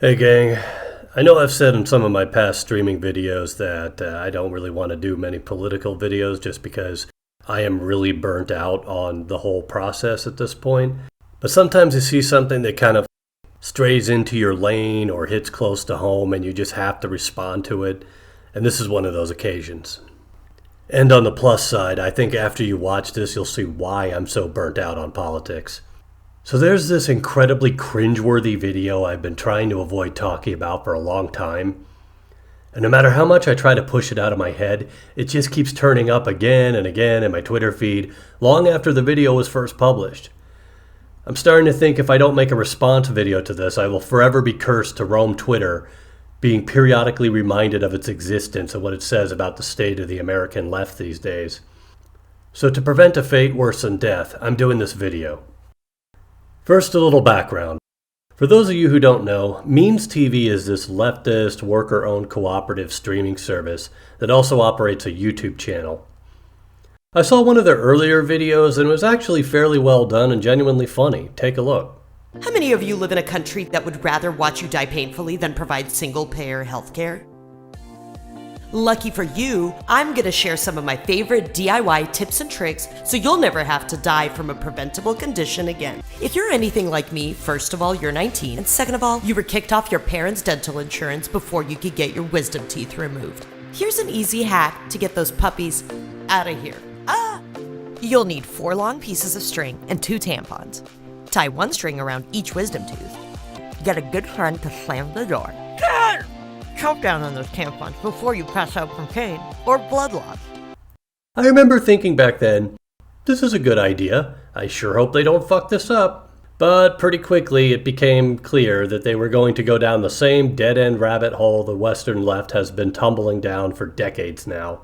Hey gang, I know I've said in some of my past streaming videos that I don't really want to do many political videos just because I am really burnt out on the whole process at this point. But sometimes you see something that kind of strays into your lane or hits close to home and you just have to respond to it. And this is one of those occasions. And on the plus side, I think after you watch this, you'll see why I'm so burnt out on politics. So there's this incredibly cringeworthy video I've been trying to avoid talking about for a long time. And no matter how much I try to push it out of my head, it just keeps turning up again and again in my Twitter feed long after the video was first published. I'm starting to think if I don't make a response video to this, I will forever be cursed to roam Twitter, being periodically reminded of its existence and what it says about the state of the American left these days. So to prevent a fate worse than death, I'm doing this video. First, a little background. For those of you who don't know, MeansTV is this leftist, worker-owned cooperative streaming service that also operates a YouTube channel. I saw one of their earlier videos and it was actually fairly well done and genuinely funny. Take a look. How many of you live in a country that would rather watch you die painfully than provide single-payer healthcare? Lucky for you, I'm gonna share some of my favorite DIY tips and tricks so you'll never have to die from a preventable condition again. If you're anything like me, first of all, you're 19, and second of all, you were kicked off your parents' dental insurance before you could get your wisdom teeth removed. Here's an easy hack to get those puppies out of here. You'll need 4 long pieces of string and 2 tampons. Tie 1 string around each wisdom tooth. Get a good friend to slam the door. Choke down on those tampons before you pass out from pain or blood loss. I remember thinking back then, this is a good idea. I sure hope they don't fuck this up. But pretty quickly it became clear that they were going to go down the same dead-end rabbit hole the Western left has been tumbling down for decades now.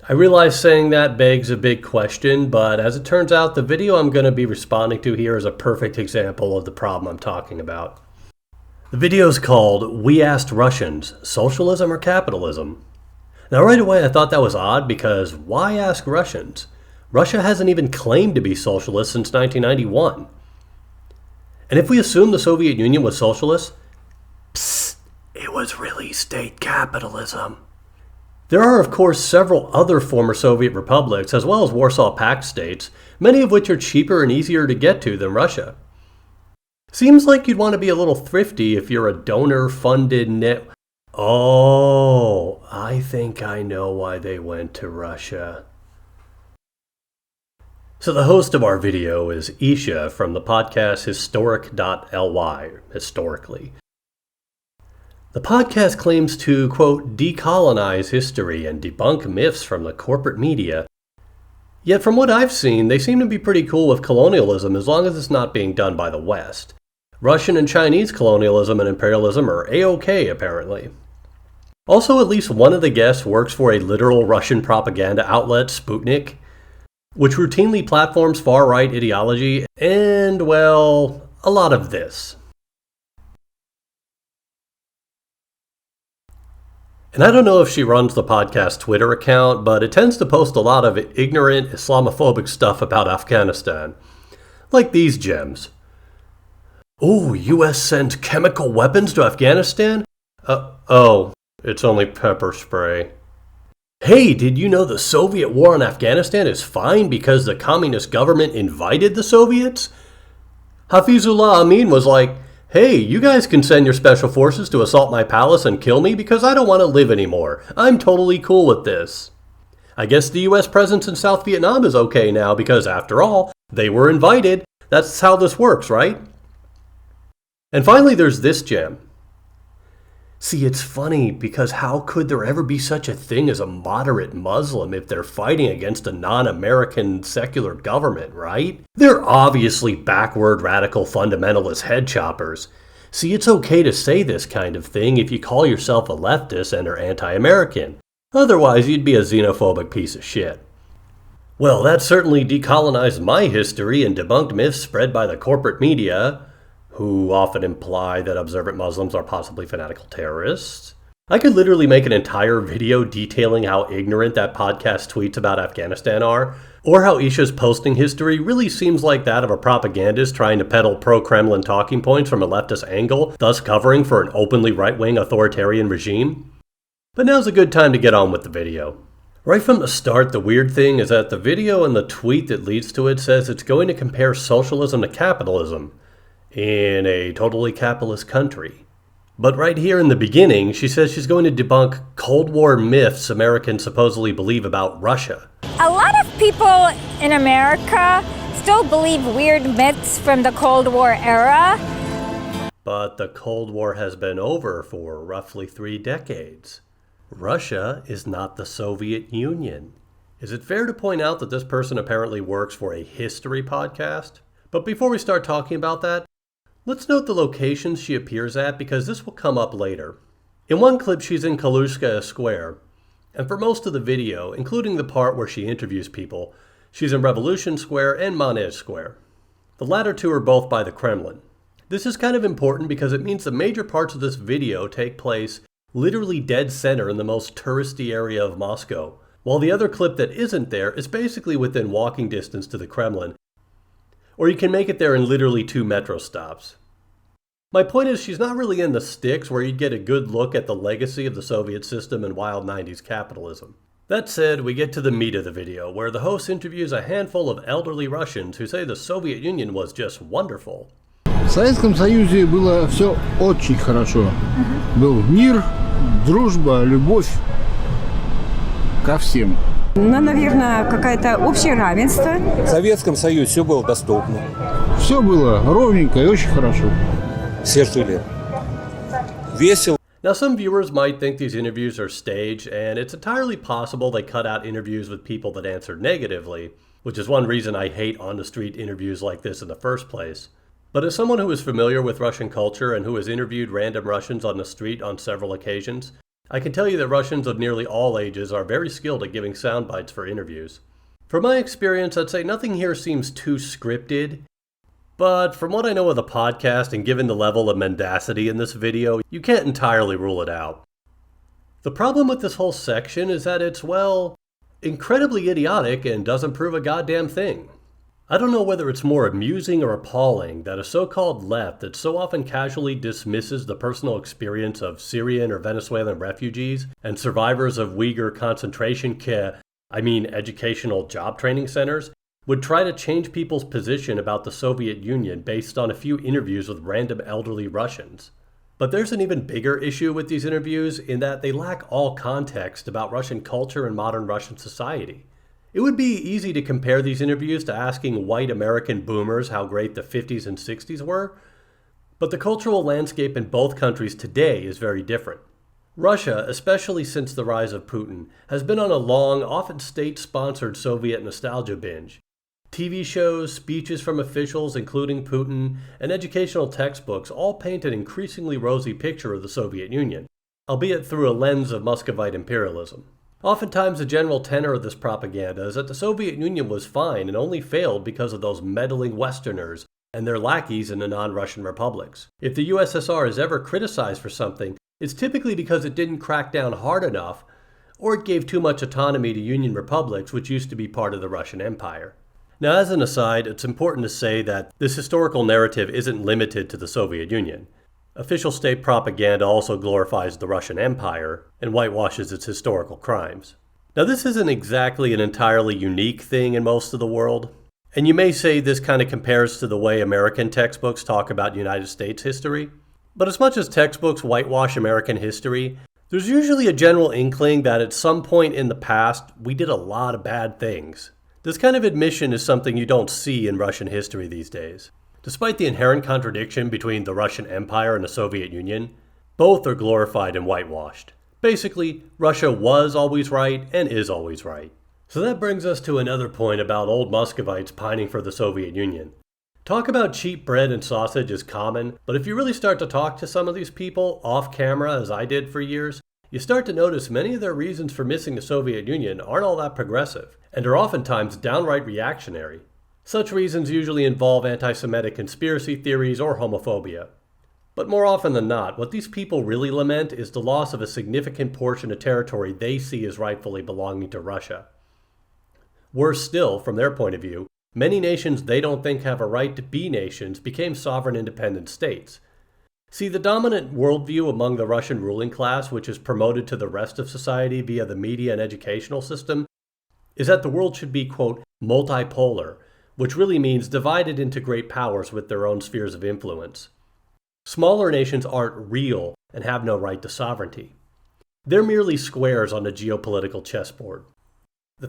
I realize saying that begs a big question, but as it turns out, the video I'm going to be responding to here is a perfect example of the problem I'm talking about. The video is called We Asked Russians, Socialism or Capitalism? Now right away I thought that was odd because why ask Russians? Russia hasn't even claimed to be socialist since 1991. And if we assume the Soviet Union was socialist, it was really state capitalism. There are of course several other former Soviet republics as well as Warsaw Pact states, many of which are cheaper and easier to get to than Russia. Seems like you'd want to be a little thrifty if you're a donor-funded net... Oh, I think I know why they went to Russia. So the host of our video is Isha from the podcast historic.ly, historically. The podcast claims to, quote, decolonize history and debunk myths from the corporate media. Yet from what I've seen, they seem to be pretty cool with colonialism as long as it's not being done by the West. Russian and Chinese colonialism and imperialism are A-OK, apparently. Also, at least one of the guests works for a literal Russian propaganda outlet, Sputnik, which routinely platforms far-right ideology and, well, a lot of this. And I don't know if she runs the podcast Twitter account, but it tends to post a lot of ignorant Islamophobic stuff about Afghanistan. Like these gems. Ooh, US sends chemical weapons to Afghanistan? Oh, it's only pepper spray. Hey, did you know the Soviet war on Afghanistan is fine because the communist government invited the Soviets? Hafizullah Amin was like, hey, you guys can send your special forces to assault my palace and kill me because I don't want to live anymore. I'm totally cool with this. I guess the US presence in South Vietnam is okay now because, after all, they were invited. That's how this works, right? And finally, there's this gem. See, it's funny because how could there ever be such a thing as a moderate Muslim if they're fighting against a non-American secular government, right? They're obviously backward radical fundamentalist head choppers. See, it's okay to say this kind of thing if you call yourself a leftist and are anti-American. Otherwise, you'd be a xenophobic piece of shit. Well, that certainly decolonized my history and debunked myths spread by the corporate media, who often imply that observant Muslims are possibly fanatical terrorists. I could literally make an entire video detailing how ignorant that podcast tweets about Afghanistan are, or how Isha's posting history really seems like that of a propagandist trying to peddle pro-Kremlin talking points from a leftist angle, thus covering for an openly right-wing authoritarian regime. But now's a good time to get on with the video. Right from the start, the weird thing is that the video and the tweet that leads to it says it's going to compare socialism to capitalism in a totally capitalist country. But right here in the beginning, she says she's going to debunk Cold War myths Americans supposedly believe about Russia. A lot of people in America still believe weird myths from the Cold War era. But the Cold War has been over for roughly 3 decades. Russia is not the Soviet Union. Is it fair to point out that this person apparently works for a history podcast? But before we start talking about that, let's note the locations she appears at because this will come up later. In one clip, she's in Kalushskaya Square, and for most of the video, including the part where she interviews people, she's in Revolution Square and Manege Square. The latter two are both by the Kremlin. This is kind of important because it means the major parts of this video take place literally dead center in the most touristy area of Moscow, while the other clip that isn't there is basically within walking distance to the Kremlin, or you can make it there in literally 2 metro stops. My point is she's not really in the sticks where you'd get a good look at the legacy of the Soviet system and wild 90s capitalism. That said, we get to the meat of the video, where the host interviews a handful of elderly Russians who say the Soviet Union was just wonderful. В Советском Союзе было все очень хорошо. Был мир, дружба, любовь ко всем. Ну, наверное, какое-то общее равенство. В Советском Союзе все было доступно. Все было ровненько и очень хорошо. Все жили весело. Now, some viewers might think these interviews are staged, and it's entirely possible they cut out interviews with people that answered negatively, which is one reason I hate on-the-street interviews like this in the first place. But as someone who is familiar with Russian culture and who has interviewed random Russians on the street on several occasions, I can tell you that Russians of nearly all ages are very skilled at giving sound bites for interviews. From my experience, I'd say nothing here seems too scripted, but from what I know of the podcast and given the level of mendacity in this video, you can't entirely rule it out. The problem with this whole section is that it's, well, incredibly idiotic and doesn't prove a goddamn thing. I don't know whether it's more amusing or appalling that a so-called left that so often casually dismisses the personal experience of Syrian or Venezuelan refugees and survivors of Uyghur concentration educational job training centers, would try to change people's position about the Soviet Union based on a few interviews with random elderly Russians. But there's an even bigger issue with these interviews in that they lack all context about Russian culture and modern Russian society. It would be easy to compare these interviews to asking white American boomers how great the 50s and 60s were, but the cultural landscape in both countries today is very different. Russia, especially since the rise of Putin, has been on a long, often state-sponsored Soviet nostalgia binge. TV shows, speeches from officials, including Putin, and educational textbooks all paint an increasingly rosy picture of the Soviet Union, albeit through a lens of Muscovite imperialism. Oftentimes, the general tenor of this propaganda is that the Soviet Union was fine and only failed because of those meddling Westerners and their lackeys in the non-Russian republics. If the USSR is ever criticized for something, it's typically because it didn't crack down hard enough, or it gave too much autonomy to Union republics, which used to be part of the Russian Empire. Now, as an aside, it's important to say that this historical narrative isn't limited to the Soviet Union. Official state propaganda also glorifies the Russian Empire and whitewashes its historical crimes. Now, this isn't exactly an entirely unique thing in most of the world, and you may say this kind of compares to the way American textbooks talk about United States history. But as much as textbooks whitewash American history, there's usually a general inkling that at some point in the past, we did a lot of bad things. This kind of admission is something you don't see in Russian history these days. Despite the inherent contradiction between the Russian Empire and the Soviet Union, both are glorified and whitewashed. Basically, Russia was always right and is always right. So that brings us to another point about old Muscovites pining for the Soviet Union. Talk about cheap bread and sausage is common, but if you really start to talk to some of these people off camera, as I did for years, you start to notice many of their reasons for missing the Soviet Union aren't all that progressive, and are oftentimes downright reactionary. Such reasons usually involve anti-Semitic conspiracy theories or homophobia. But more often than not, what these people really lament is the loss of a significant portion of territory they see as rightfully belonging to Russia. Worse still, from their point of view, many nations they don't think have a right to be nations became sovereign independent states. See, the dominant worldview among the Russian ruling class, which is promoted to the rest of society via the media and educational system, is that the world should be, quote, multipolar, which really means divided into great powers with their own spheres of influence. Smaller nations aren't real and have no right to sovereignty. They're merely squares on a geopolitical chessboard.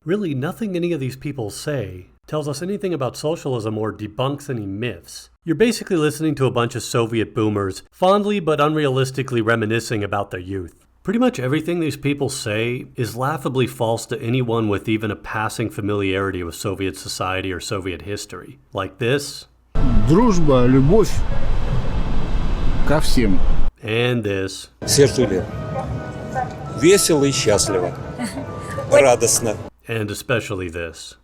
Really, nothing any of these people say tells us anything about socialism or debunks any myths. You're basically listening to a bunch of Soviet boomers fondly but unrealistically reminiscing about their youth. Pretty much everything these people say is laughably false to anyone with even a passing familiarity with Soviet society or Soviet history. Like this. Дружба, любовь ко всем. And this. Сердцу лет. Весело и счастливо. Радостно. And especially this.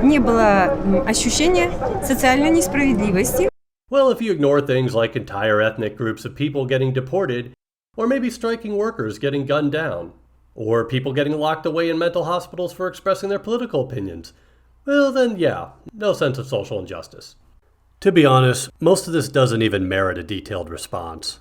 Не было ощущения социальной несправедливости. Well, if you ignore things like entire ethnic groups of people getting deported, or maybe striking workers getting gunned down, or people getting locked away in mental hospitals for expressing their political opinions, well then yeah, no sense of social injustice. To be honest, most of this doesn't even merit a detailed response.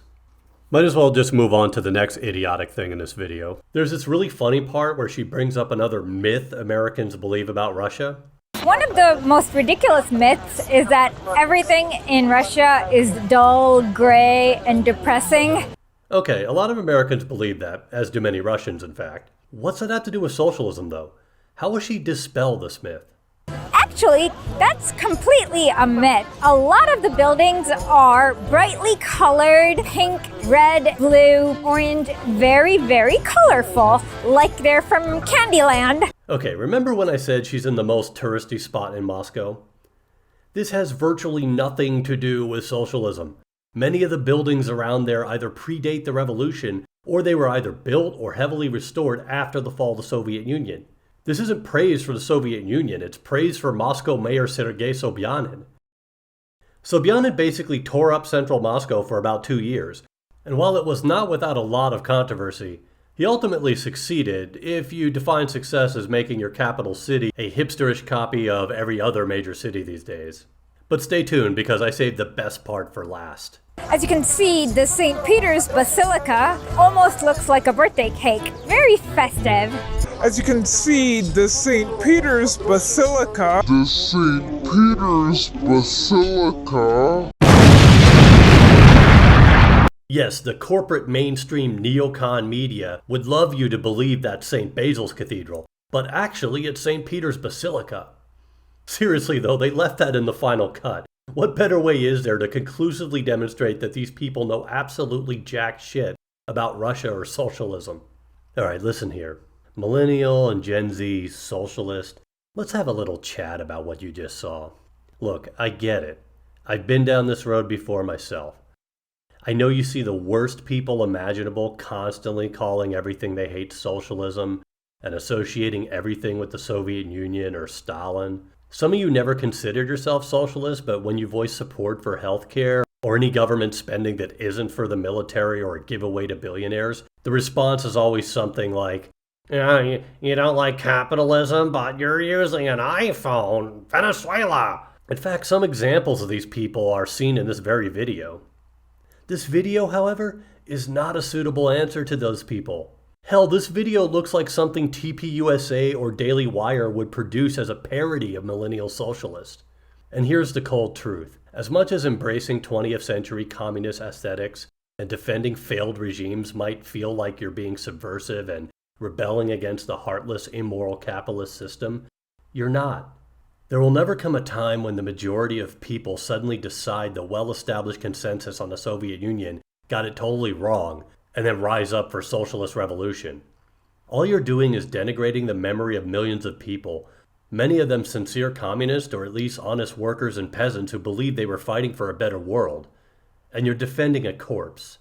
Might as well just move on to the next idiotic thing in this video. There's this really funny part where she brings up another myth Americans believe about Russia. One of the most ridiculous myths is that everything in Russia is dull, gray, and depressing. Okay, a lot of Americans believe that, as do many Russians in fact. What's that have to do with socialism though? How will she dispel this myth? Actually, that's completely a myth. A lot of the buildings are brightly colored, pink, red, blue, orange, very, very colorful, like they're from Candyland. Okay, remember when I said she's in the most touristy spot in Moscow? This has virtually nothing to do with socialism. Many of the buildings around there either predate the revolution, or they were either built or heavily restored after the fall of the Soviet Union. This isn't praise for the Soviet Union, it's praise for Moscow Mayor Sergei Sobyanin. Sobyanin basically tore up central Moscow for about 2 years, and while it was not without a lot of controversy, he ultimately succeeded if you define success as making your capital city a hipsterish copy of every other major city these days. But stay tuned because I saved the best part for last. As you can see, the St. Peter's Basilica almost looks like a birthday cake. Very festive. As you can see, the St. Peter's Basilica. The St. Peter's Basilica. Yes, the corporate mainstream neocon media would love you to believe that's St. Basil's Cathedral, but actually it's St. Peter's Basilica. Seriously though, they left that in the final cut. What better way is there to conclusively demonstrate that these people know absolutely jack shit about Russia or socialism? Alright, listen here. Millennial and Gen Z socialist, let's have a little chat about what you just saw. Look, I get it. I've been down this road before myself. I know you see the worst people imaginable constantly calling everything they hate socialism and associating everything with the Soviet Union or Stalin. Some of you never considered yourself socialist, but when you voice support for healthcare or any government spending that isn't for the military or a giveaway to billionaires, the response is always something like, you don't like capitalism, but you're using an iPhone, Venezuela. In fact, some examples of these people are seen in this very video. This video, however, is not a suitable answer to those people. Hell, this video looks like something TPUSA or Daily Wire would produce as a parody of millennial socialist. And here's the cold truth. As much as embracing 20th century communist aesthetics and defending failed regimes might feel like you're being subversive and rebelling against the heartless, immoral capitalist system, you're not. There will never come a time when the majority of people suddenly decide the well-established consensus on the Soviet Union got it totally wrong and then rise up for socialist revolution. All you're doing is denigrating the memory of millions of people, many of them sincere communists or at least honest workers and peasants who believed they were fighting for a better world. And you're defending a corpse.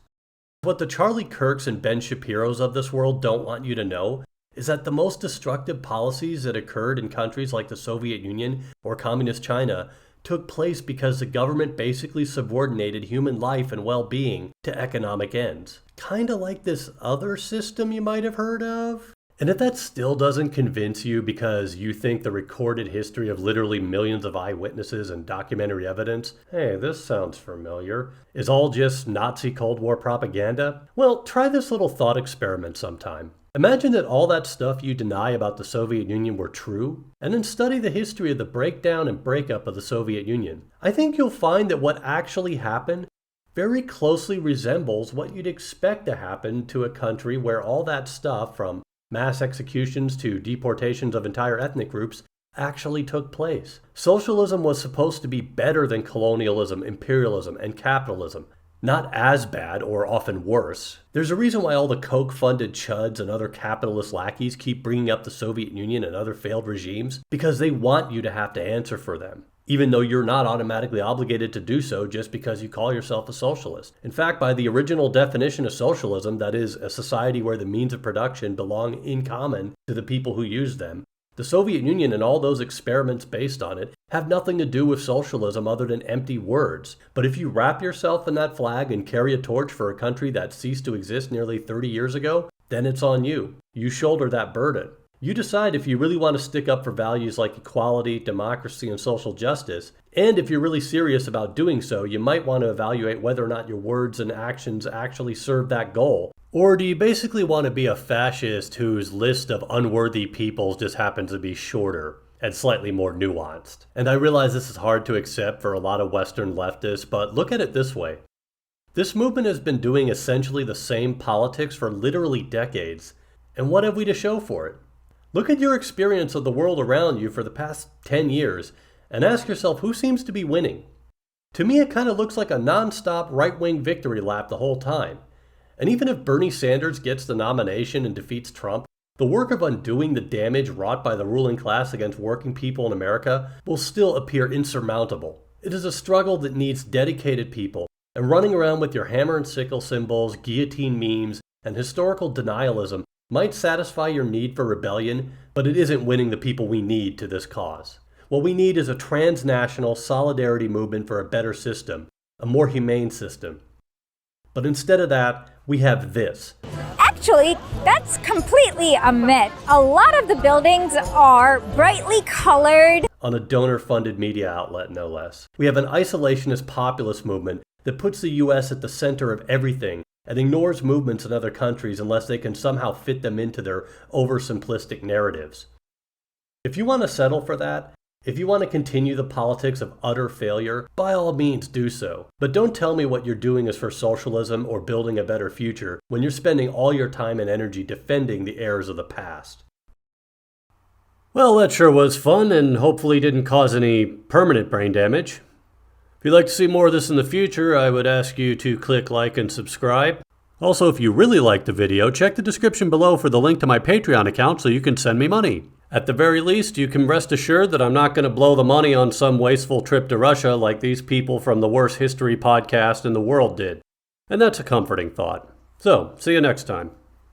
What the Charlie Kirks and Ben Shapiros of this world don't want you to know is that the most destructive policies that occurred in countries like the Soviet Union or Communist China took place because the government basically subordinated human life and well-being to economic ends. Kinda like this other system you might have heard of. And if that still doesn't convince you because you think the recorded history of literally millions of eyewitnesses and documentary evidence, hey, this sounds familiar, is all just Nazi Cold War propaganda, well, try this little thought experiment sometime. Imagine that all that stuff you deny about the Soviet Union were true, and then study the history of the breakdown and breakup of the Soviet Union. I think you'll find that what actually happened very closely resembles what you'd expect to happen to a country where all that stuff, from mass executions to deportations of entire ethnic groups, actually took place. Socialism was supposed to be better than colonialism, imperialism, and capitalism. Not as bad, or often worse. There's a reason why all the Coke-funded chuds and other capitalist lackeys keep bringing up the Soviet Union and other failed regimes, because they want you to have to answer for them, even though you're not automatically obligated to do so just because you call yourself a socialist. In fact, by the original definition of socialism, that is, a society where the means of production belong in common to the people who use them, the Soviet Union and all those experiments based on it have nothing to do with socialism other than empty words. But if you wrap yourself in that flag and carry a torch for a country that ceased to exist nearly 30 years ago, then it's on you. You shoulder that burden. You decide if you really want to stick up for values like equality, democracy, and social justice. And if you're really serious about doing so, you might want to evaluate whether or not your words and actions actually serve that goal. Or do you basically want to be a fascist whose list of unworthy peoples just happens to be shorter and slightly more nuanced? And I realize this is hard to accept for a lot of Western leftists, but look at it this way. This movement has been doing essentially the same politics for literally decades, and what have we to show for it? Look at your experience of the world around you for the past 10 years and ask yourself who seems to be winning. To me, it kind of looks like a non-stop right-wing victory lap the whole time. And even if Bernie Sanders gets the nomination and defeats Trump, the work of undoing the damage wrought by the ruling class against working people in America will still appear insurmountable. It is a struggle that needs dedicated people, and running around with your hammer and sickle symbols, guillotine memes, and historical denialism might satisfy your need for rebellion, but it isn't winning the people we need to this cause. What we need is a transnational solidarity movement for a better system, a more humane system. But instead of that, we have this. Actually, that's completely a myth. A lot of the buildings are brightly colored. On a donor-funded media outlet, no less. We have an isolationist populist movement that puts the U.S. at the center of everything and ignores movements in other countries unless they can somehow fit them into their oversimplistic narratives. If you want to settle for that, if you want to continue the politics of utter failure, by all means do so. But don't tell me what you're doing is for socialism or building a better future when you're spending all your time and energy defending the errors of the past. Well, that sure was fun and hopefully didn't cause any permanent brain damage. If you'd like to see more of this in the future, I would ask you to click like and subscribe. Also, if you really liked the video, check the description below for the link to my Patreon account so you can send me money. At the very least, you can rest assured that I'm not going to blow the money on some wasteful trip to Russia like these people from the worst history podcast in the world did. And that's a comforting thought. So, see you next time.